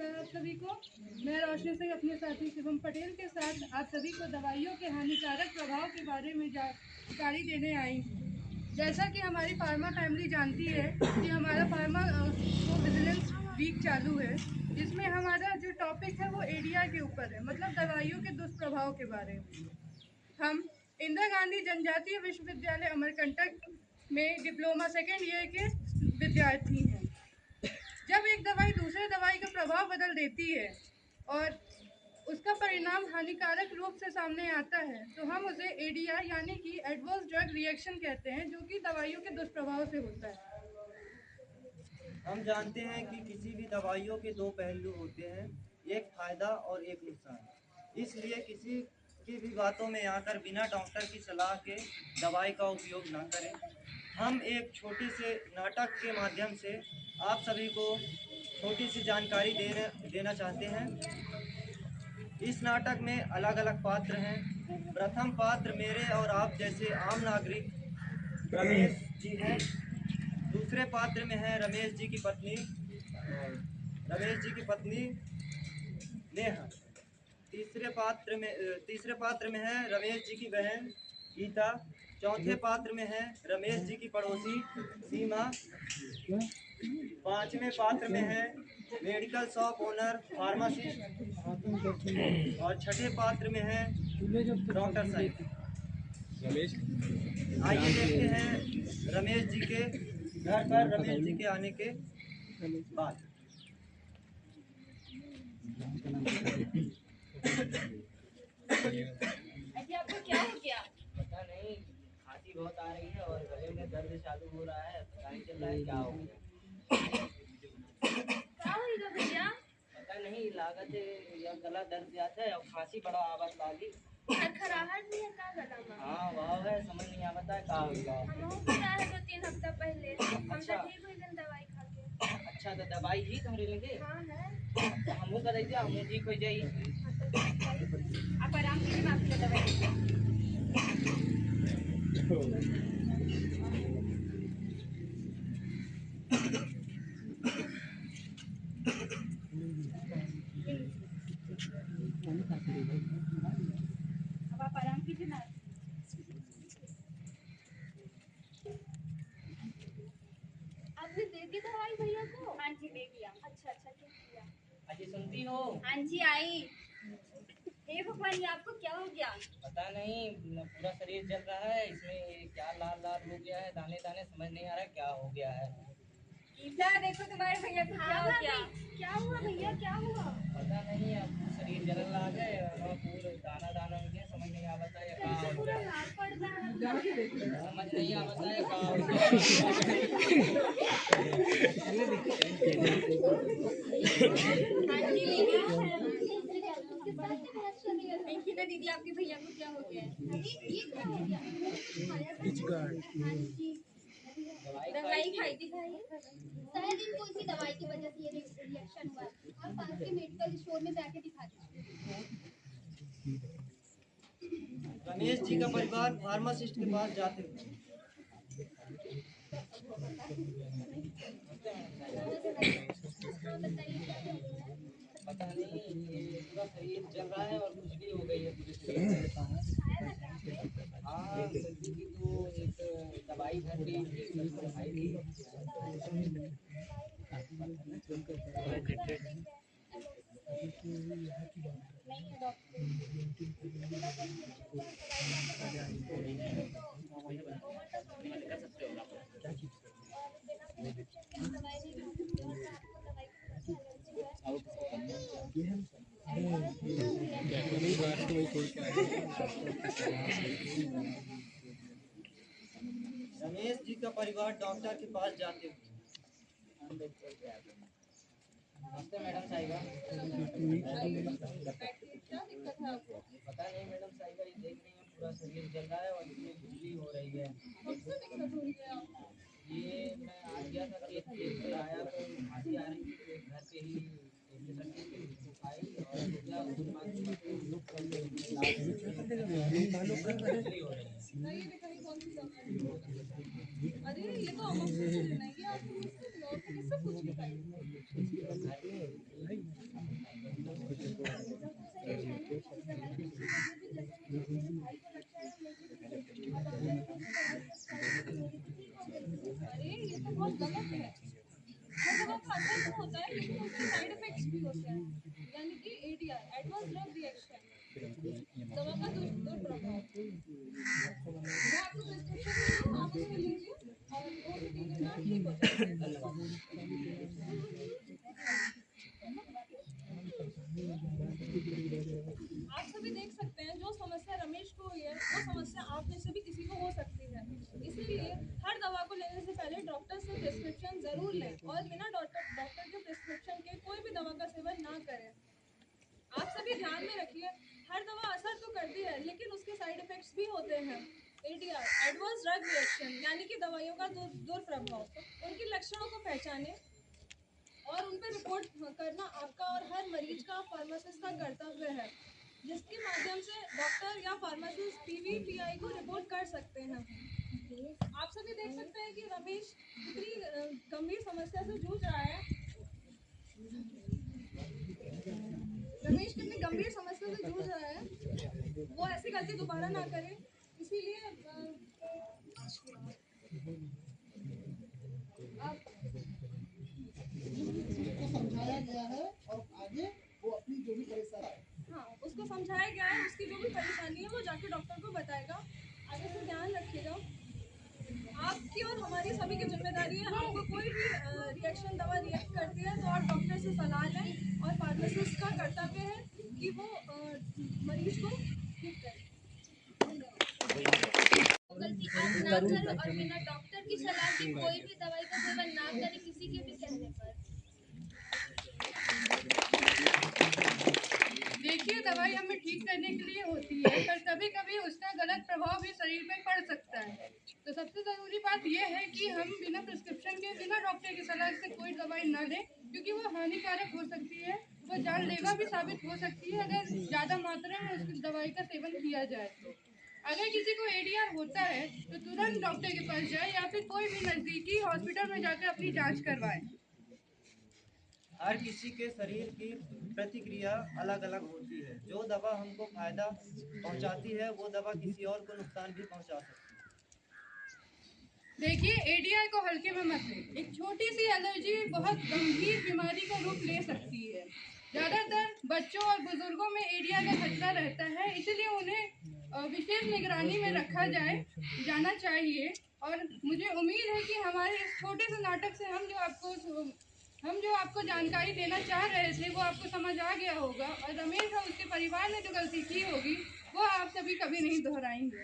नमस्कार आप सभी को। मैं रोशनी सिंह अपने साथी शिवम पटेल के साथ आप सभी को दवाइयों के हानिकारक प्रभाव के बारे में जानकारी देने आई हूँ। जैसा कि हमारी फार्मा फैमिली जानती है कि हमारा फार्मा विजिलेंस वीक चालू है, जिसमें हमारा जो टॉपिक है वो एडीआर के ऊपर है, मतलब दवाइयों के दुष्प्रभाव के बारे में। हम इंदिरा गांधी जनजातीय विश्वविद्यालय अमरकंटक में डिप्लोमा सेकेंड ईयर के विद्यार्थी हैं। जब एक दवाई दूसरे दवाई का प्रभाव बदल देती है और उसका परिणाम हानिकारक रूप से सामने आता है तो हम उसे एडीआर यानी कि एडवर्स ड्रग रिएक्शन कहते हैं, जो कि दवाइयों के दुष्प्रभाव से होता है। हम जानते हैं कि किसी भी दवाइयों के दो पहलू होते हैं, एक फायदा और एक नुकसान। इसलिए किसी की भी बातों में आकर बिना डॉक्टर की सलाह के दवाई का उपयोग ना करें। हम एक छोटे से नाटक के माध्यम से आप सभी को छोटी सी जानकारी देना चाहते हैं। इस नाटक में अलग अलग पात्र हैं। प्रथम पात्र मेरे और आप जैसे आम नागरिक रमेश जी हैं। दूसरे पात्र में है रमेश जी की पत्नी नेहा। तीसरे पात्र में है रमेश जी की बहन गीता। चौथे पात्र में है रमेश जी की पड़ोसी सीमा। पांचवें पात्र में है मेडिकल शॉप ओनर फार्मासिस्ट। और छठे पात्र में है डॉक्टर साहब। आइए देखते हैं रमेश जी के घर पर रमेश जी के आने के बाद। आपको क्या हो गया? पता नहीं, खांसी बहुत आ रही है और गले में दर्द चालू हो रहा है। पता नहीं चल रहा है क्या हो गया। क्या होगा भैया? पता नहीं, लागत है या गला दर्द जाता है और खांसी बड़ा आवाज लागी। खराहट भी है का गला में? हाँ वाह है, समझ नहीं आता है क्या होगा। हमहू पीला है 2-3 हफ्ता पहले। हम तो अच्छा। ठीक हुई गन दवाई खा के। अच्छा तो दवाई ही तुम्हारे लेंगे? हाँ है। तो हमू कर दीजिए, हमू ठीक हो जाइए। आप आराम कीजिए, मैं आपकी दवाई अब आप आराम कीजिए ना। आपने दे दी दवाई भैया को? हाँ जी दे दिया। अच्छा ठीक किया। अजी सुनती हो? हाँ जी आई। हे भगवान, ये आपको क्या हो गया? पता नहीं, पूरा शरीर जल रहा है। इसमें क्या लाल लाल हो गया है, दाने दाने, समझ नहीं आ रहा है क्या हो गया है। गीता देखो तुम्हारे भैया को क्या हो गया? क्या हुआ भैया, क्या हुआ? पता नहीं, अब शरीर जलन आ गए और पूरे दाना दाना हो गया। समझ नहीं आता है क्या हो पूरा गया। लाल पड़ रहा है। समझ नहीं आता है क्या हो गया। देखिए ना दीदी, आपके भैया को क्या हो गया है? ये क्या हो गया? दवाई खाई थी भाई। शायद इनको इसी दवाई की वजह से ये रिएक्शन हुआ है। आप पास के मेडिकल स्टोर में जाके दिखा दीजिए। रमेश जी का परिवार फार्मासिस्ट के पास जाते हैं। पता नहीं, ये पूरा शरीर जल रहा है और खुजली हो गई है पूरे शरीर में। हाँ खुजली की तो एक दवाई घर गई थी, खाई थी। रमेश जी का परिवार डॉक्टर के पास जाते हैं। नमस्ते मैडम साहिबा। पता नहीं मैडम साहिबा, ये देख रही हैं पूरा शरीर जल रहा है और इसमें खुजली हो रही है। ये मैं आ गया था खेत पे आया तो खांसी आ रही थी, तो घर पे ही खाई और सोचा उसके बाद हो रही है। अरे ये तो अमोक्सिसिलिन है, ये आपको मुझसे नॉर्मली सब कुछ बताइए। गलत है। हर दवा का असर तो होता है लेकिन उसके साइड इफेक्ट्स भी होते हैं, यानी कि एडीआर एडवांस ड्रग रिएक्शन, दवा का दुष्प्रभाव। मैं आपको प्रिस्क्रिप्शन दे दूँ, आप उसे लीजिए और 2 से 3 दिन में आप ठीक हो जाएंगे। आप सभी देख सकते हैं जो समस्या रमेश को हुई है वो समस्या आप में से भी किसी को हो सकती है। इसीलिए हर दवा को लेने से पहले डॉक्टर से प्रिस्क्रिप्शन जरूर लें और बिना डॉक्टर के प्रिस्क्रिप्शन के कोई भी दवा का सेवन ना करें। आप सभी ध्यान में रखिए, हर दवा असर तो करती है लेकिन उसके साइड इफेक्ट्स भी होते हैं। एडीआर एडवांस ड्रग रिएक्शन यानी कि दवाइयों का दुष्प्रभाव, उनके लक्षणों को पहचानें और उन पर रिपोर्ट करना आपका और हर मरीज का फार्मासिस्ट का कर्तव्य है, जिसके माध्यम से डॉक्टर या फार्मासिस्ट पीवीपीआई को रिपोर्ट कर सकते हैं। आप सभी देख सकते हैं कि रमेश कितनी गंभीर समस्या से जूझ रहा है। रमेश कितनी गंभीर समस्या से जूझ रहा है, वो ऐसी गलती दोबारा ना करे। इसीलिए आप समझाया गया है और आगे वो अपनी जो भी परेशानी है, हाँ उसको समझाया गया है, उसकी जो भी परेशानी है वो जाके डॉक्टर को बताएगा। आगे से ध्यान रखिएगा। आपकी और हमारी सभी की जिम्मेदारी है, आपको कोई भी रिएक्शन दवा रिएक्ट करती है तो आप डॉक्टर से सलाह लें और फार्मासिस्ट का कर्तव्य है कि वो मरीज को ठीक करें। गलती आप ना करें और बिना डॉक्टर की सलाह के कोई भी दवाई का सेवन ना करें किसी के भी कहने पर। देखिए, दवाई हमें ठीक करने के लिए होती है, पर कभी कभी उसका गलत प्रभाव भी शरीर पे पड़ सकता है। तो सबसे ज़रूरी बात यह है कि हम बिना प्रिस्क्रिप्शन के, बिना डॉक्टर की सलाह से कोई दवाई ना लें, क्योंकि वो हानिकारक हो सकती है, वो जानलेवा भी साबित हो सकती है अगर ज़्यादा मात्रा में उस दवाई का सेवन किया जाए तो। अगर किसी को एडीआर होता है तो तुरंत डॉक्टर के पास जाए या फिर कोई भी नज़दीकी हॉस्पिटल में जाकर अपनी जाँच करवाएं। हर किसी के शरीर की प्रतिक्रिया अलग अलग होती है। जो दवा हमको फायदा पहुंचाती है वो दवा किसी और को नुकसान भी पहुंचा सकती है। देखिए, एडीआर को हल्के में मत लें। एक छोटी सी एलर्जी बहुत गंभीर बीमारी का रूप ले सकती है। ज़्यादातर बच्चों और बुजुर्गों में एडीआर का खतरा रहता है, इसलिए उन्हें विशेष निगरानी में रखा जाना चाहिए। और मुझे उम्मीद है कि हमारे इस छोटे से नाटक से हम जो आपको जानकारी देना चाह रहे थे वो आपको समझ आ गया होगा, और रमेश और उसके परिवार ने जो गलती की होगी वो आप सभी कभी नहीं दोहराएंगे।